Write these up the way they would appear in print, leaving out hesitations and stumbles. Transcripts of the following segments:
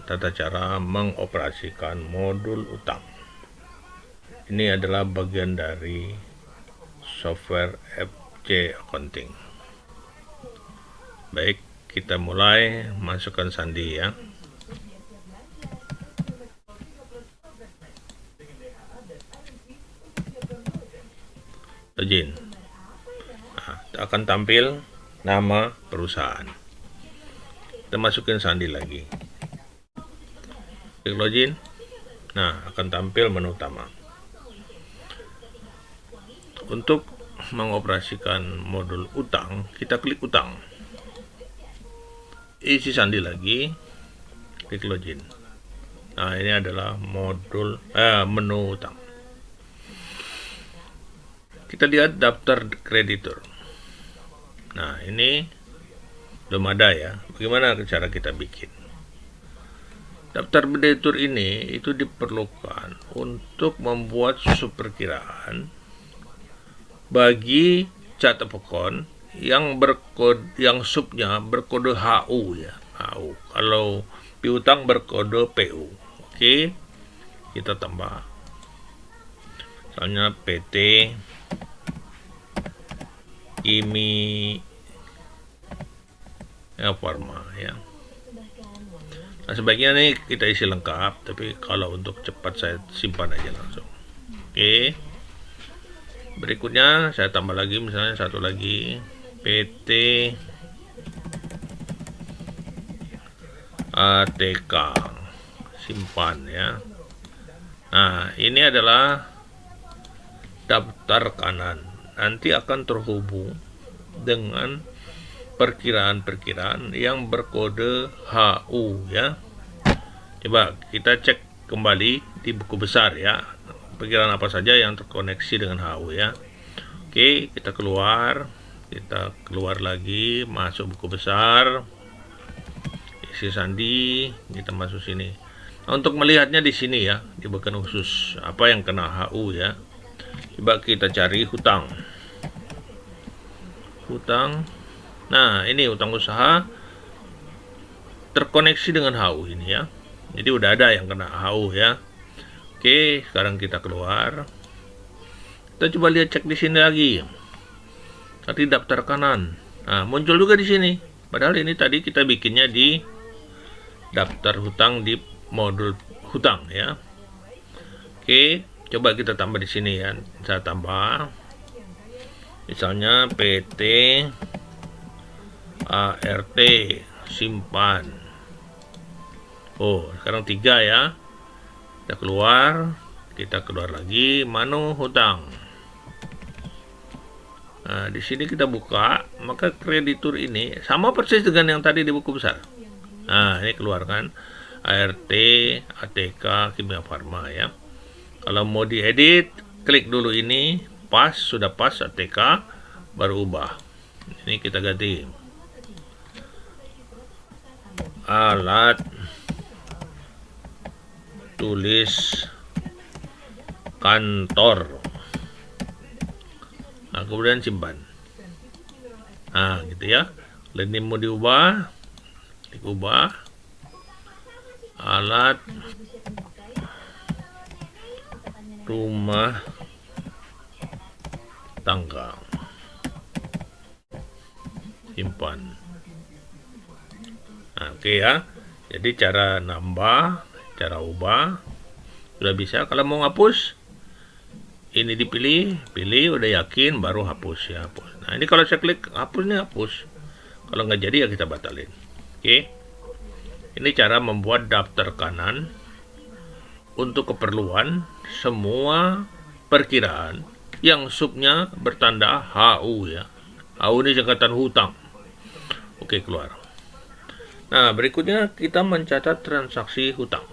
tata cara mengoperasikan modul utang. Ini adalah bagian dari software FC Accounting. Baik, kita mulai. Masukkan sandi ya. Login. Akan tampil nama perusahaan. Kita masukin sandi lagi. Klik login. Nah, akan tampil menu utama. Untuk mengoperasikan modul utang, kita klik utang. Isi sandi lagi. Klik login. Nah, ini adalah menu utang. Kita lihat daftar kreditur. Nah, ini belum ada ya. Bagaimana cara kita bikin? Daftar kreditur ini itu diperlukan untuk membuat susu perkiraan bagi cat pokon yang subnya berkode HU ya. HU. Kalau piutang berkode PU. Oke. Kita tambah. Misalnya PT Kimia Farma ya. Nah, sebaiknya nih kita isi lengkap, tapi kalau untuk cepat saya simpan aja langsung. Oke. Berikutnya saya tambah lagi, misalnya satu lagi PT ATK, simpan ya. Nah, ini adalah daftar kanan. Nanti akan terhubung dengan perkiraan-perkiraan yang berkode HU ya. Coba kita cek kembali di buku besar ya. Perkiraan apa saja yang terkoneksi dengan HU ya. Oke, kita keluar lagi, masuk buku besar, isi sandi, kita masuk sini. Nah, untuk melihatnya di sini ya, di bagian khusus apa yang kena HU ya. Coba kita cari hutang. Nah, ini hutang usaha terkoneksi dengan HU ini ya. Jadi udah ada yang kena HU ya. Oke, sekarang kita keluar. Kita coba lihat, cek di sini lagi. Tadi daftar kanan. Nah, muncul juga di sini. Padahal ini tadi kita bikinnya di daftar hutang di modul hutang ya. Oke, coba kita tambah di sini ya. Saya tambah. Misalnya PT ART simpan. Oh, sekarang 3 ya. Kita keluar lagi menu hutang. Nah, di sini kita buka, maka kreditur ini sama persis dengan yang tadi di buku besar. Nah, ini keluarkan ART, ATK, Kimia Farma ya. Kalau mau diedit, klik dulu ini, sudah pas ATK, baru ubah. Ini kita ganti. Alat tulis kantor. Nah, kemudian simpan. Nah, gitu ya. Ini mau diubah, klik ubah. Alat rumah tangga, simpan. Nah, oke ya. Jadi cara nambah, cara ubah sudah bisa. Kalau mau ngapus, ini pilih, udah yakin baru hapus ya, hapus. Nah, ini kalau saya klik hapus, nih hapus. Kalau nggak jadi ya kita batalin. Oke. Ini cara membuat daftar kanan untuk keperluan semua perkiraan yang subnya bertanda HU ya. HU ini singkatan hutang. Oke, keluar. Nah, berikutnya kita mencatat transaksi hutang.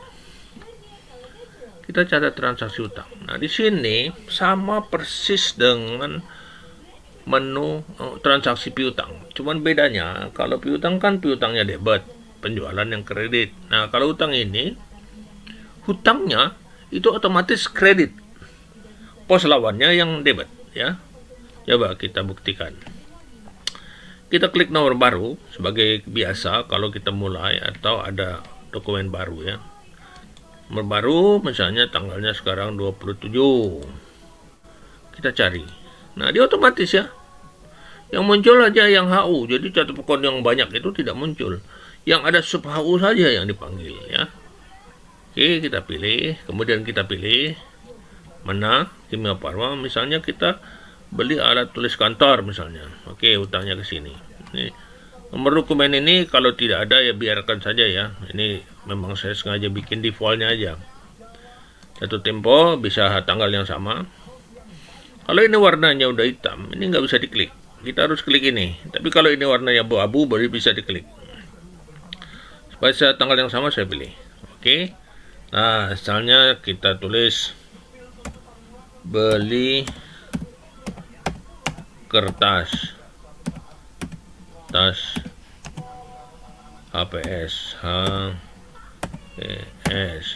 Kita catat transaksi hutang. Nah, di sini sama persis dengan menu transaksi piutang. Cuman bedanya, kalau piutang kan piutangnya debit, penjualan yang kredit. Nah, kalau hutang ini, hutangnya itu otomatis kredit. Pos lawannya yang debit ya. Coba kita buktikan. Kita klik nomor baru sebagai biasa kalau kita mulai atau ada dokumen baru ya. Nomor baru misalnya tanggalnya sekarang 27. Kita cari. Nah, dia otomatis ya. Yang muncul aja yang HU. Jadi satu pokok yang banyak itu tidak muncul. Yang ada sub HU saja yang dipanggil ya. Oke, kita pilih. Kemudian kita pilih mana Kimia Farma. Misalnya kita beli alat tulis kantor misalnya. Oke, utangnya ke sini. Ini nomor dokumen ini kalau tidak ada ya biarkan saja ya. Ini memang saya sengaja bikin defaultnya aja. Jatuh tempo bisa tanggal yang sama. Kalau ini warnanya udah hitam, ini nggak bisa diklik. Kita harus klik ini. Tapi kalau ini warnanya abu-abu baru bisa diklik. Supaya tanggal yang sama saya pilih. Oke. Nah, misalnya kita tulis beli kertas HPS.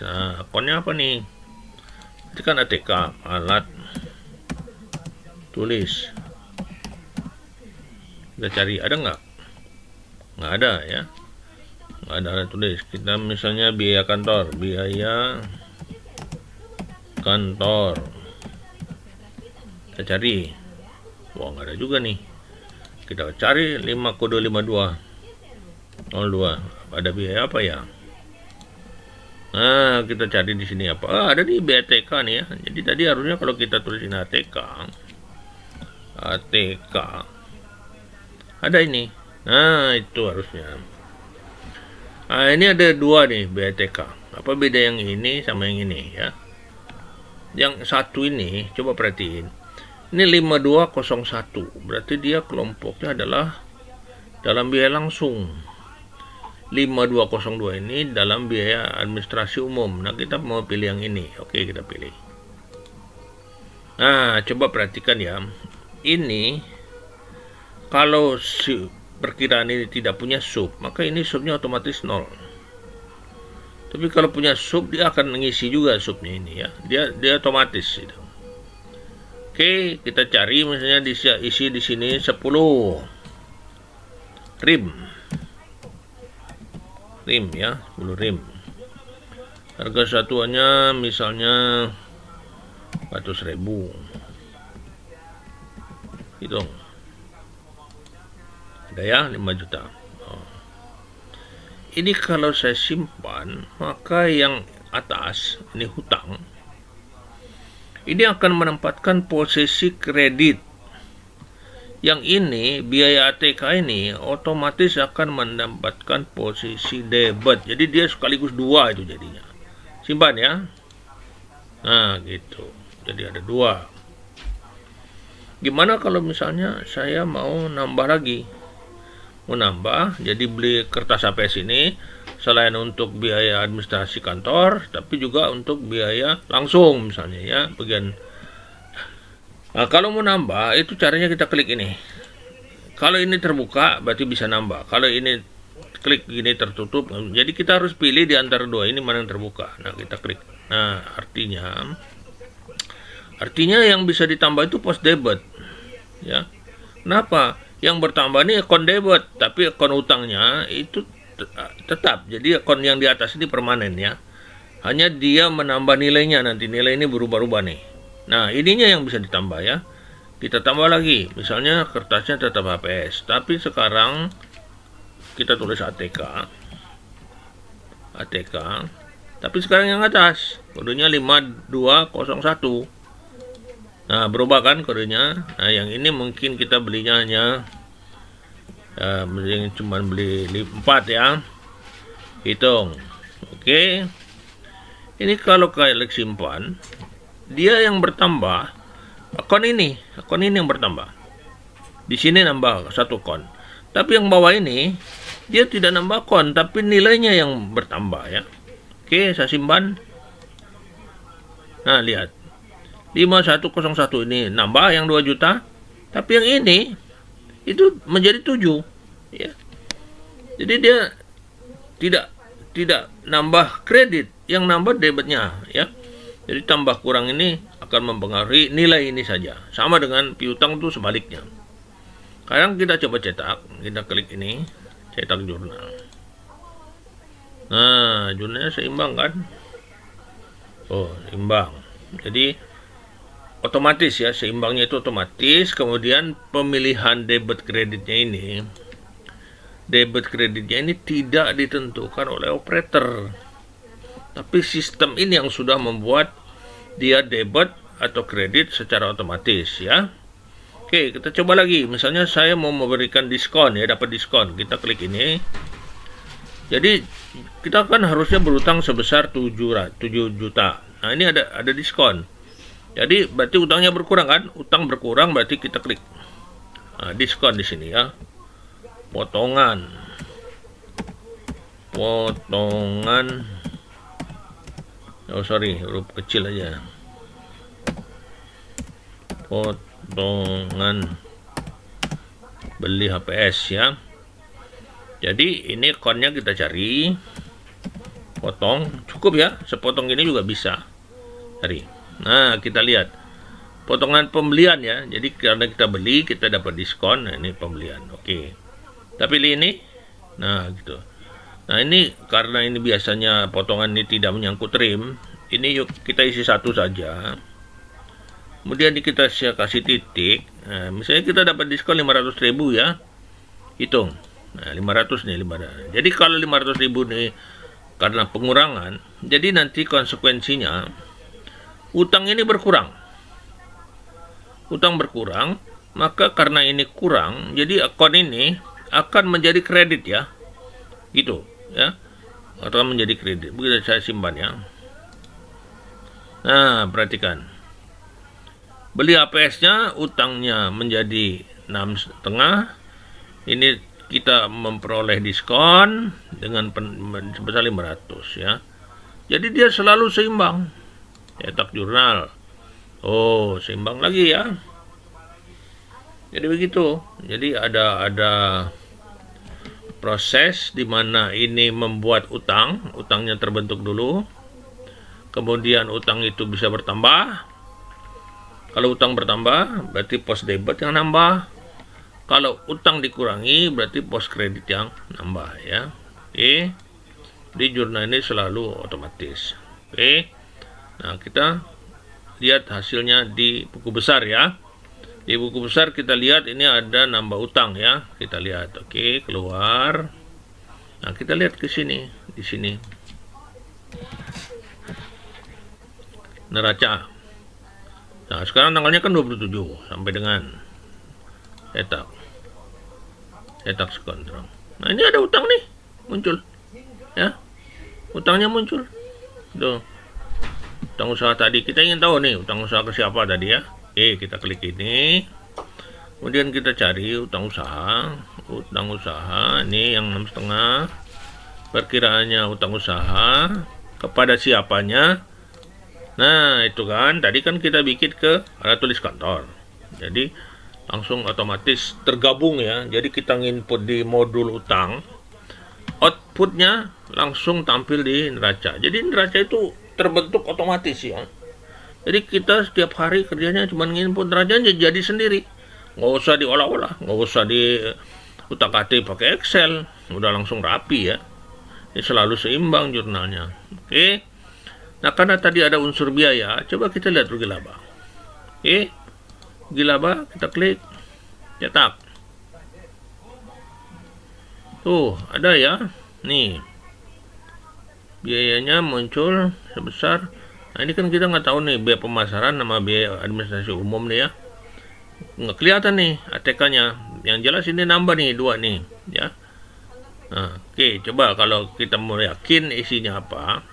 Nah, akunnya apa nih? Ini kan ATK, alat tulis. Kita cari, ada nggak? Nggak ada ya. Nggak ada alat tulis. Kita misalnya biaya kantor. Kita cari. Wah, nggak ada juga nih. Kita cari 5 kode 5202. Ada biaya apa ya? Nah, kita cari di sini apa? Ada di BATK nih ya. Jadi tadi harusnya kalau kita tulisin ATK ada ini. Nah, itu harusnya. Nah, ini ada dua nih BATK. Apa beda yang ini sama yang ini ya? Yang satu ini, coba perhatiin. Ini 5201. Berarti dia kelompoknya adalah dalam biaya langsung. 5202 ini dalam biaya administrasi umum. Nah, kita mau pilih yang ini. Oke, kita pilih. Nah, coba perhatikan ya. Ini kalau si perkiraan ini tidak punya sub, maka ini subnya otomatis 0. Tapi kalau punya sub, dia akan mengisi juga subnya ini ya. Dia otomatis itu. Oke, kita cari misalnya isi di sini 10 rim ya, 10 rim. Harga satuannya misalnya 400.000. Hitung. Ada ya 5 juta. Ini kalau saya simpan, maka yang atas ini hutang. Ini akan menempatkan posisi kredit. Yang ini biaya ATK ini otomatis akan mendapatkan posisi debit. Jadi dia sekaligus dua itu jadinya. Simpan ya. Nah, gitu. Jadi ada dua. Gimana kalau misalnya saya mau nambah lagi? Mau nambah, jadi beli kertas HPS ini selain untuk biaya administrasi kantor, tapi juga untuk biaya langsung misalnya ya, bagian. Nah, kalau mau nambah, itu caranya kita klik ini. Kalau ini terbuka, berarti bisa nambah. Kalau ini klik gini tertutup, jadi kita harus pilih di antara dua ini mana yang terbuka. Nah, kita klik. Nah, artinya yang bisa ditambah itu pos debit. Ya. Kenapa? Yang bertambah ini akun debit, tapi akun utangnya itu tetap. Jadi akun yang di atas ini permanen ya. Hanya dia menambah nilainya, nanti nilai ini berubah-ubah nih. Nah, ininya yang bisa ditambah ya. Kita tambah lagi, misalnya kertasnya tetap HPS, tapi sekarang kita tulis ATK. Tapi sekarang yang atas, kodenya 5201. Nah, berubah kan kodenya. Nah, yang ini mungkin kita belinya hanya yang cuma beli 4 ya. Hitung. Oke. Ini kalau klik simpan, dia yang bertambah akun ini yang bertambah. Di sini nambah 1 akun. Tapi yang bawah ini dia tidak nambah akun, tapi nilainya yang bertambah ya. Oke, saya simpan. Nah, lihat. 5101 ini nambah yang 2 juta, tapi yang ini itu menjadi 7 ya. Jadi dia tidak nambah kredit, yang nambah debitnya ya. Jadi tambah kurang ini akan mempengaruhi nilai ini saja. Sama dengan piutang itu sebaliknya. Sekarang kita coba cetak, kita klik ini, cetak jurnal. Nah, jurnalnya seimbang kan? Oh, imbang. Jadi otomatis ya, seimbangnya itu otomatis. Kemudian pemilihan debit kreditnya ini tidak ditentukan oleh operator, tapi sistem ini yang sudah membuat dia debit atau kredit secara otomatis ya. Oke, kita coba lagi. Misalnya saya mau memberikan diskon ya, dapat diskon. Kita klik ini. Jadi kita kan harusnya berutang sebesar 7 juta. Nah, ini ada diskon. Jadi berarti utangnya berkurang kan? Utang berkurang berarti kita klik. Nah, diskon di sini ya. Potongan. Oh sorry, huruf kecil aja. Potongan beli HPS ya. Jadi ini akunnya kita cari. Potong, cukup ya. Sepotong ini juga bisa. Cari. Nah, kita lihat. Potongan pembelian ya. Jadi karena kita beli, kita dapat diskon. Nah, ini pembelian. Oke. Kita pilih ini. Nah, gitu. Nah, ini karena ini biasanya potongan ini tidak menyangkut trim. Ini yuk kita isi satu saja. Kemudian kita kasih titik. Nah, misalnya kita dapat diskon 500.000 ya. Hitung. Nah, 500 nih, 500. Jadi kalau 500.000 nih karena pengurangan, jadi nanti konsekuensinya utang ini berkurang. Utang berkurang, maka karena ini kurang, jadi akun ini akan menjadi kredit ya. Gitu, ya. Atau menjadi kredit. Begitu saya simpan ya. Nah, perhatikan. Beli APS-nya, utangnya menjadi 6,5. Ini kita memperoleh diskon dengan sebesar 500 ya. Jadi dia selalu seimbang. Cetak jurnal. Oh, seimbang lagi ya. Jadi begitu. Jadi ada proses di mana ini membuat utangnya terbentuk dulu. Kemudian utang itu bisa bertambah. Kalau utang bertambah, berarti pos debit yang nambah. Kalau utang dikurangi, berarti pos kredit yang nambah ya. Oke. Di jurnal ini selalu otomatis. Oke. Nah, kita lihat hasilnya di buku besar ya. Di buku besar kita lihat ini ada nambah utang ya. Kita lihat. Oke, keluar. Nah, kita lihat ke sini, di sini. Neraca. Nah, sekarang tanggalnya kan 27 sampai dengan cetak sekontrol. Nah, ini ada utang nih muncul ya, utangnya muncul tuh, utang usaha tadi. Kita ingin tahu nih utang usaha ke siapa tadi ya. Oke, kita klik ini, kemudian kita cari utang usaha ini yang 6,5. perkiraannya utang usaha kepada siapanya. Nah, itu kan tadi kan kita bikin ke alat tulis kantor, jadi langsung otomatis tergabung ya. Jadi kita nginput di modul utang, outputnya langsung tampil di neraca. Jadi neraca itu terbentuk otomatis ya. Jadi kita setiap hari kerjanya cuma nginput neracanya jadi sendiri, nggak usah diolah-olah, nggak usah di utak-atik pakai Excel, udah langsung rapi ya. Ini selalu seimbang jurnalnya. Oke. Nah, karena tadi ada unsur biaya, coba kita lihat rugi laba. Oke. Laba, kita klik cetak. Tuh, ada ya. Nih. Biayanya muncul sebesar. Nah, ini kan kita nggak tahu nih biaya pemasaran sama biaya administrasi umum nih ya. Nggak kelihatan nih ATK-nya. Yang jelas ini nambah nih 2 nih, ya. Nah, oke, coba kalau kita mau yakin isinya apa.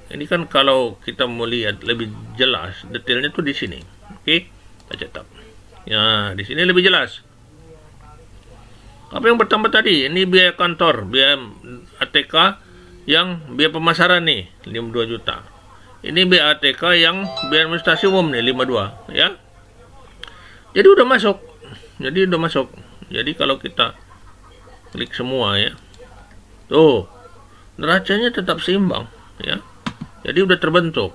Ini kan kalau kita mau lihat lebih jelas detailnya tuh di sini. Oke. Kita cetak. Ya, di sini lebih jelas. Apa yang bertambah tadi? Ini biaya kantor, biaya ATK yang biaya pemasaran nih, 52 juta. Ini biaya ATK yang biaya administrasi umum nih, 52, ya. Jadi udah masuk. Jadi kalau kita klik semua ya. Tuh. Neracanya tetap seimbang, ya. Jadi udah terbentuk.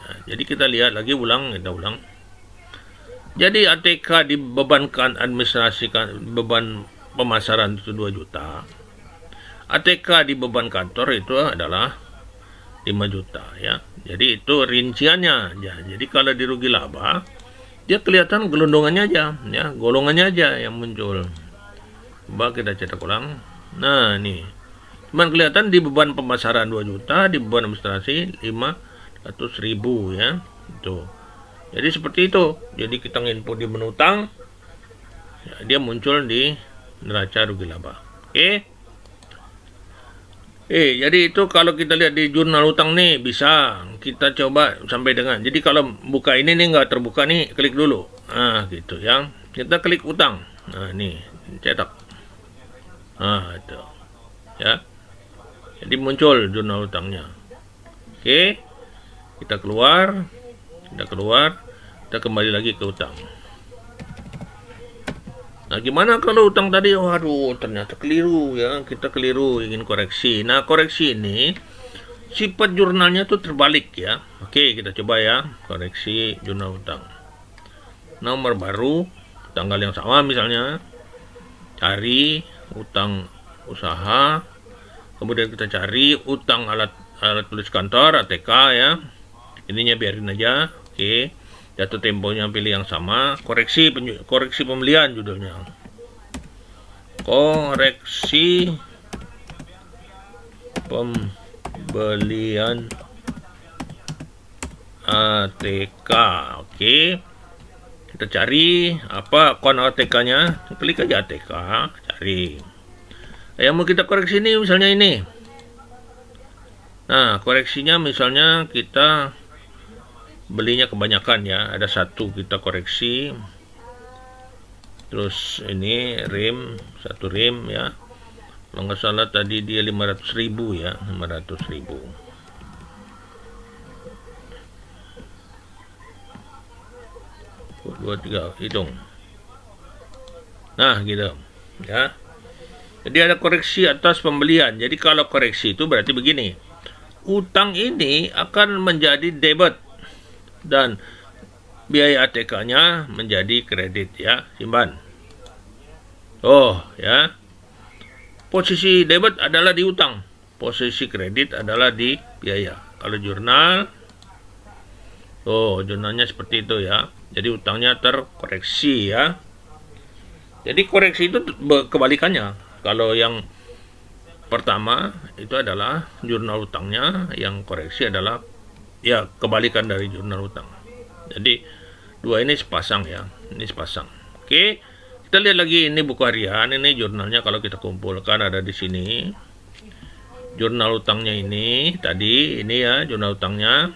Nah, jadi kita lihat lagi, kita ulang. Jadi ATK dibebankan beban pemasaran itu 2 juta. ATK di beban kantor itu adalah 5 juta ya. Jadi itu rinciannya ya. Jadi kalau di rugi laba dia kelihatan gelondongannya aja ya, golongannya aja yang muncul. Coba kita cetak ulang. Nah, nih. Cuman kelihatan di beban pemasaran 2 juta, di beban administrasi 500.000 ya. Itu. Jadi seperti itu. Jadi kita input di menu utang ya, dia muncul di neraca rugi laba. Oke. Jadi itu kalau kita lihat di jurnal utang nih bisa kita coba sampai dengan. Jadi kalau buka ini nih nggak terbuka nih, klik dulu. Nah, gitu ya. Kita klik utang. Nah, nih cetak. Nah, itu. Ya. Jadi muncul jurnal utangnya. Oke. Kita keluar. Kita kembali lagi ke utang. Nah, gimana kalau utang tadi? Waduh, ternyata keliru ya. Kita keliru, ingin koreksi. Nah, koreksi ini sifat jurnalnya tuh terbalik ya. Oke, kita coba ya. Koreksi jurnal utang. Nomor baru, tanggal yang sama misalnya. Cari utang usaha. Kemudian kita cari utang alat tulis kantor, ATK ya. Ininya biarin aja. Oke. Jatuh temponya pilih yang sama. Koreksi pembelian judulnya. Koreksi pembelian ATK. Oke. Kita cari apa akun ATK-nya. Klik aja ATK, cari. Yang mau kita koreksi ini misalnya ini. Nah, koreksinya misalnya kita belinya kebanyakan ya, ada satu kita koreksi. Terus ini satu rim ya. Kalau nggak salah tadi dia 500.000 ya, 500.000. Dua tiga hitung. Nah gitu ya. Jadi ada koreksi atas pembelian. Jadi kalau koreksi itu berarti begini. Utang ini akan menjadi debit dan biaya ATK-nya menjadi kredit ya, simpan. Oh ya. Posisi debit adalah di utang, posisi kredit adalah di biaya. Kalau jurnal, jurnalnya seperti itu ya. Jadi utangnya terkoreksi ya. Jadi koreksi itu kebalikannya. Kalau yang pertama itu adalah jurnal utangnya, yang koreksi adalah ya kebalikan dari jurnal utang. Jadi dua ini sepasang ya, ini sepasang. Oke, kita lihat lagi ini buku harian. Ini jurnalnya kalau kita kumpulkan ada di sini. Jurnal utangnya ini tadi ini ya jurnal utangnya.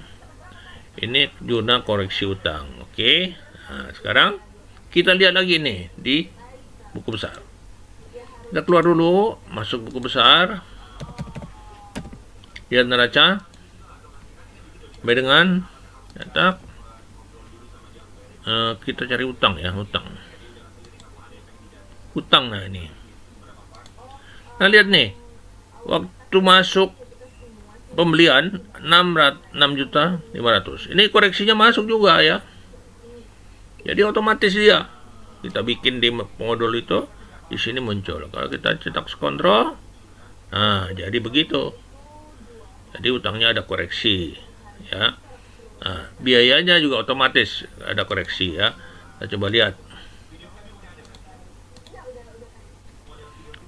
Ini jurnal koreksi utang. Oke. Nah, sekarang kita lihat lagi nih di buku besar. Kita keluar dulu, masuk buku besar. Lihat neraca. Sampai dengan cetak. Kita cari utang ya, utang nah ini. Nah lihat nih, waktu masuk pembelian 6.500.000. Ini koreksinya masuk juga ya. Jadi otomatis dia kita bikin di modul itu di sini muncul. Kalau kita cetak kontrol, nah jadi begitu. Jadi utangnya ada koreksi ya. Nah, biayanya juga otomatis ada koreksi ya. Kita coba lihat.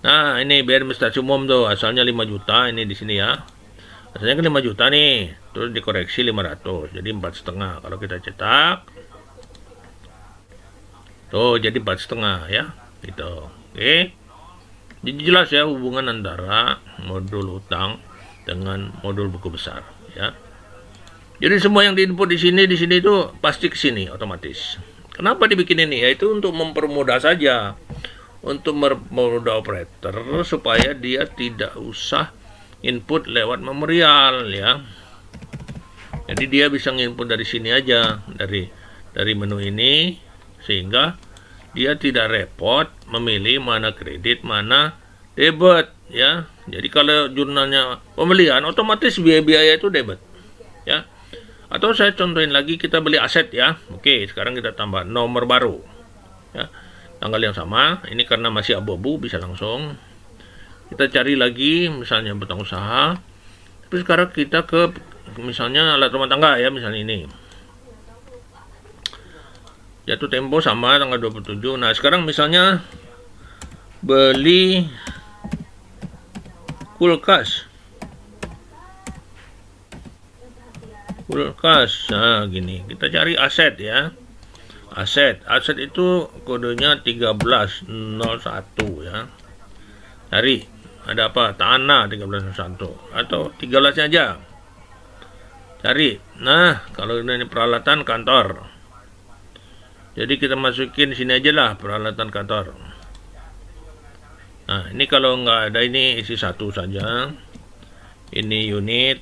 Nah, ini biaya administrasi umum tuh asalnya 5 juta ini di sini ya. Asalnya kan 5 juta nih, terus dikoreksi 500. Jadi 4,5. Kalau kita cetak tuh jadi 4,5 ya. Gitu. Oke. Jadi jelas ya hubungan antara modul utang dengan modul buku besar ya. Jadi semua yang diinput di sini itu pasti ke sini otomatis. Kenapa dibikin ini? Yaitu untuk mempermudah saja, untuk mempermudah operator supaya dia tidak usah input lewat memorial ya. Jadi dia bisa nginput dari sini aja, dari menu ini, sehingga dia tidak repot memilih mana kredit, mana debit ya. Jadi kalau jurnalnya pembelian otomatis biaya itu debit ya. Atau saya contohin lagi, kita beli aset ya. Oke, sekarang kita tambah nomor baru ya. Tanggal yang sama, ini karena masih abu-abu bisa langsung Kita cari lagi misalnya utang usaha. Tapi sekarang kita ke misalnya alat rumah tangga ya, misalnya ini. Jatuh tempo sama tanggal 27. Nah, sekarang misalnya beli kulkas. Nah gini, kita cari aset ya. Aset itu kodenya 1301 ya. Cari, ada apa? Tanah 1301 atau 13 aja. Cari. Nah, kalau ini peralatan kantor. Jadi kita masukin sini aja lah, peralatan kantor. Nah, ini kalau nggak ada ini isi satu saja. Ini unit.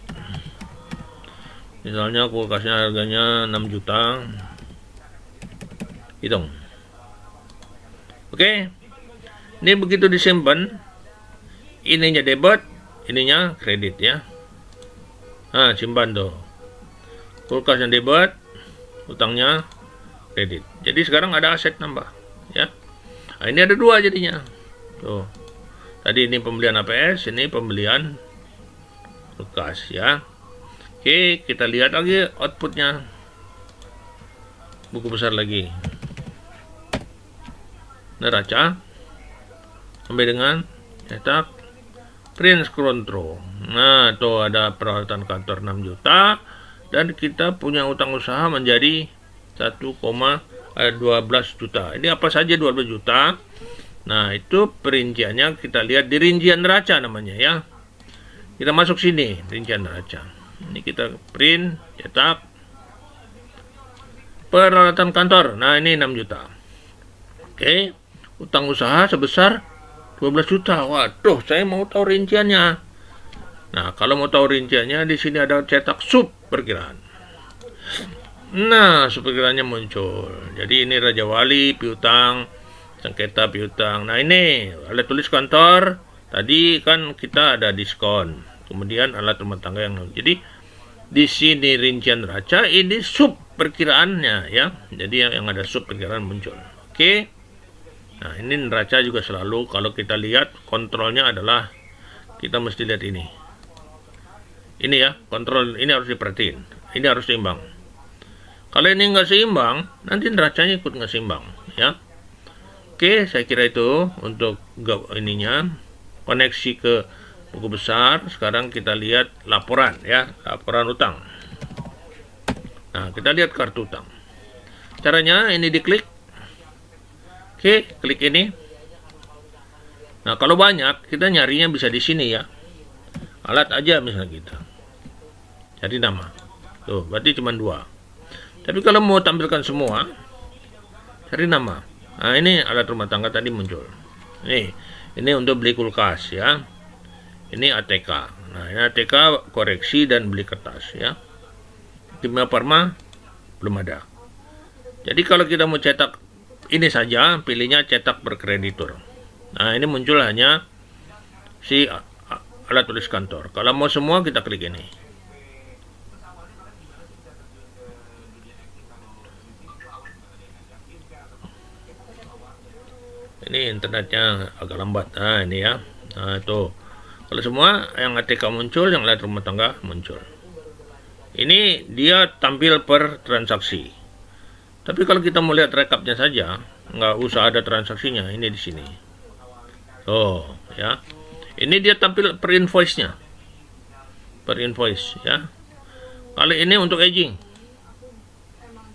Misalnya kulkasnya harganya 6 juta. Hitung. Oke. Ini begitu disimpan, ininya debit, ininya kredit ya. Nah, simpan tuh. Kulkasnya debit, utangnya kredit. Jadi sekarang ada aset nambah ya. Nah, ini ada dua jadinya. Tuh. Tadi ini pembelian APS, ini pembelian kulkas ya. Oke, kita lihat lagi outputnya. Buku besar lagi. Neraca sampai dengan cetak print control. Nah, tuh ada peralatan kantor 6 juta dan kita punya utang usaha menjadi 1,12 juta. Ini apa saja 12 juta? Nah, itu perinciannya kita lihat di rincian neraca namanya ya. Kita masuk sini, rincian neraca. Ini kita print, cetak peralatan kantor. Nah, ini 6 juta. Oke, utang usaha sebesar 12 juta. Waduh, saya mau tahu rinciannya. Nah, kalau mau tahu rinciannya, di sini ada cetak sub perkiraan. Nah, sub perkiraannya muncul. Jadi ini Raja Wali, piutang, sengketa piutang. Nah, ini alat tulis kantor. Tadi kan kita ada diskon. Kemudian alat rumah tangga yang jadi di sini rincian neraca, ini sub perkiraannya ya. Jadi yang ada sub perkiraan muncul. Oke. Nah, ini neraca juga selalu kalau kita lihat kontrolnya adalah kita mesti lihat ini. Ini ya, kontrol ini harus diperhatiin. Ini harus seimbang. Kalau ini nggak seimbang, nanti neracanya ikut nggak seimbang ya. Oke, saya kira itu untuk ininya koneksi ke buku besar. Sekarang kita lihat laporan ya, laporan utang. Nah, kita lihat kartu utang. Caranya ini diklik. Oke, klik ini. Nah, kalau banyak kita nyarinya bisa di sini ya. Alat aja misalnya kita. Cari nama. Tuh, berarti cuma 2. Tapi kalau mau tampilkan semua, cari nama. Nah, ini alat rumah tangga tadi muncul. Ini untuk beli kulkas ya. Ini ATK. Nah, ini ATK koreksi dan beli kertas ya. Kimia Farma belum ada. Jadi kalau kita mau cetak ini saja, pilihnya cetak berkreditur. Nah, ini muncul hanya si alat tulis kantor. Kalau mau semua kita klik ini. Ini internetnya agak lambat. Nah, ini ya. Nah, tuh. Kalau semua yang ATK muncul, yang alat rumah tangga muncul. Ini dia tampil per transaksi. Tapi kalau kita mau lihat rekapnya saja, nggak usah ada transaksinya. Ini di sini. Oh, ya. Ini dia tampil per invoice-nya. Per invoice, ya. Kali ini untuk aging.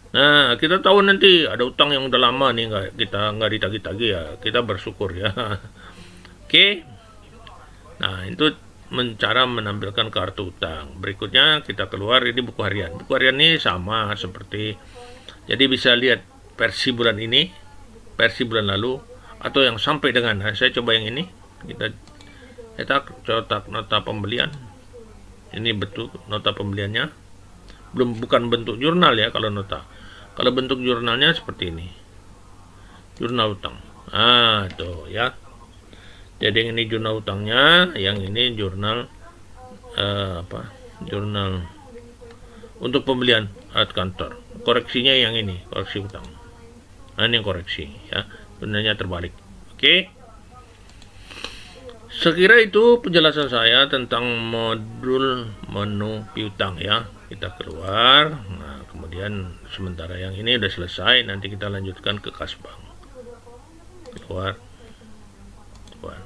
Nah, kita tahu nanti ada utang yang udah lama nih kita nggak ditagih-tagih ya. Kita bersyukur ya. Oke. Nah, itu cara menampilkan kartu utang. Berikutnya kita keluar ini buku harian. Buku harian ini sama seperti, jadi bisa lihat versi bulan ini, versi bulan lalu, atau yang sampai dengan, nah, saya coba yang ini. Kita cetak nota pembelian. Ini bentuk nota pembeliannya. Bukan bentuk jurnal ya kalau nota. Kalau bentuk jurnalnya seperti ini. Jurnal utang. Ah, tuh ya. Jadi yang ini jurnal utangnya, yang ini jurnal jurnal untuk pembelian alat kantor. Koreksinya yang ini, koreksi utang. Nah, ini yang koreksi ya. Sebenarnya terbalik. Oke. Sekira itu penjelasan saya tentang modul menu piutang ya. Kita keluar. Nah, kemudian sementara yang ini udah selesai, nanti kita lanjutkan ke Kasbank. Keluar. Keluar.